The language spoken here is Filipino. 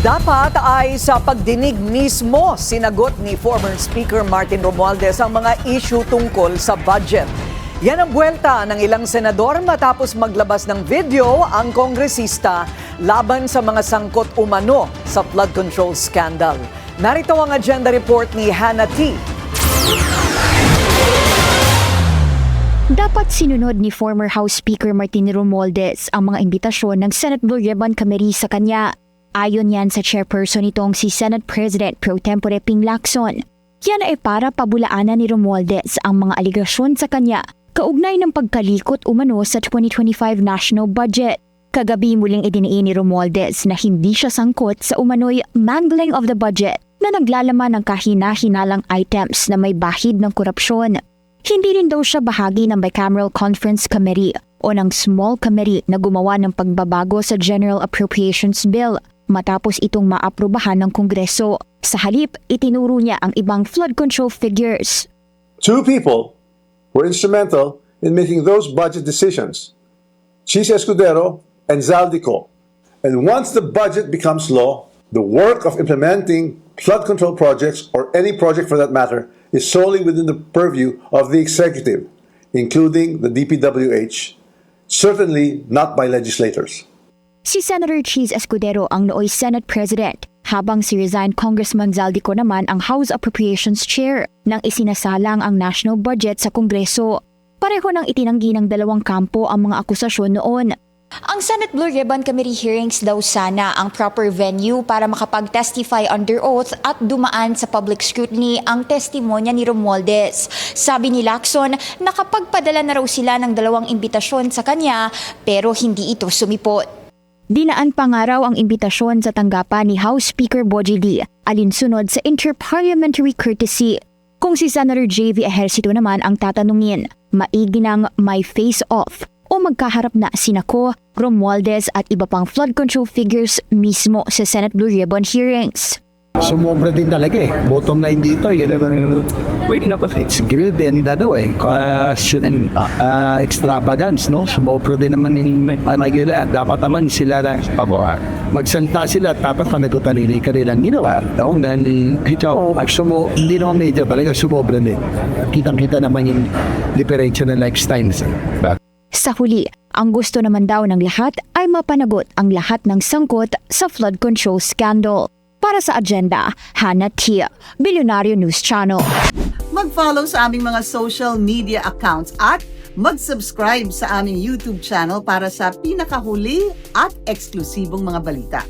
Dapat ay sa pagdinig mismo sinagot ni former Speaker Martin Romualdez ang mga issue tungkol sa budget. Yan ang buwelta ng ilang senador matapos maglabas ng video ang kongresista laban sa mga sangkot umano sa flood control scandal. Narito ang agenda report ni Hannah T. Dapat sinunod ni former House Speaker Martin Romualdez ang mga imbitasyon ng Senate Blue Ribbon Committee sa kanya. Ayon yan sa chairperson nitong si Senate President Pro Tempore Ping Lacson. Yan ay para pabulaanan ni Romualdez ang mga aligasyon sa kanya kaugnay ng pagkalikot umano sa 2025 national budget. Kagabi muling idiniin ni Romualdez na hindi siya sangkot sa umano'y mangling of the budget na naglalaman ng kahina-hinalang items na may bahid ng korupsyon. Hindi rin daw siya bahagi ng Bicameral Conference Committee o ng Small Committee na gumawa ng pagbabago sa General Appropriations Bill matapos itong maaprubahan ng Kongreso. Sa halip, itinuro niya ang ibang flood control figures. Two people were instrumental in making those budget decisions, Chis Escudero and Zaldico. And once the budget becomes law, the work of implementing flood control projects, or any project for that matter, is solely within the purview of the executive, including the DPWH, certainly not by legislators. Si Senator Chis Escudero ang nooy Senate President, habang si resigned Congressman Zaldico naman ang House Appropriations Chair nang isinasalang ang national budget sa Kongreso. Pareho nang itinanggi ng dalawang kampo ang mga akusasyon noon. Ang Senate Blue Ribbon Committee hearings daw sana ang proper venue para makapag-testify under oath at dumaan sa public scrutiny ang testimonya ni Romualdez. Sabi ni Lacson, nakapagpadala na raw sila ng dalawang imbitasyon sa kanya pero hindi ito sumipot. Dinaan pa nga raw ang imbitasyon sa tanggapan ni House Speaker Bogie Lee alinsunod sa interparliamentary courtesy. Kung si Senator J.V. Ejercito naman ang tatanungin, maigi ng may face-off o magkaharap na sina Ko, Romualdez at iba pang flood control figures mismo sa Senate Blue Ribbon hearings. Sumobra din talaga eh. Bottom line dito, it's grilled and extravagance, no? Sumobra din naman yung Managila. Dapat naman sila lang magsalita sila at dapat panagutanili ka rin ang ginawa. Dahil hindi naman medyo talaga sumobra din. Kitang-kita naman yung diferensya ng lifestyle. Sa huli, ang gusto naman daw ng lahat ay mapanagot ang lahat ng sangkot sa flood control scandal. Para sa agenda, Hannah T. Billionario News Channel. Mag-follow sa aming mga social media accounts at mag-subscribe sa aming YouTube channel para sa pinakahuli at eksklusibong mga balita.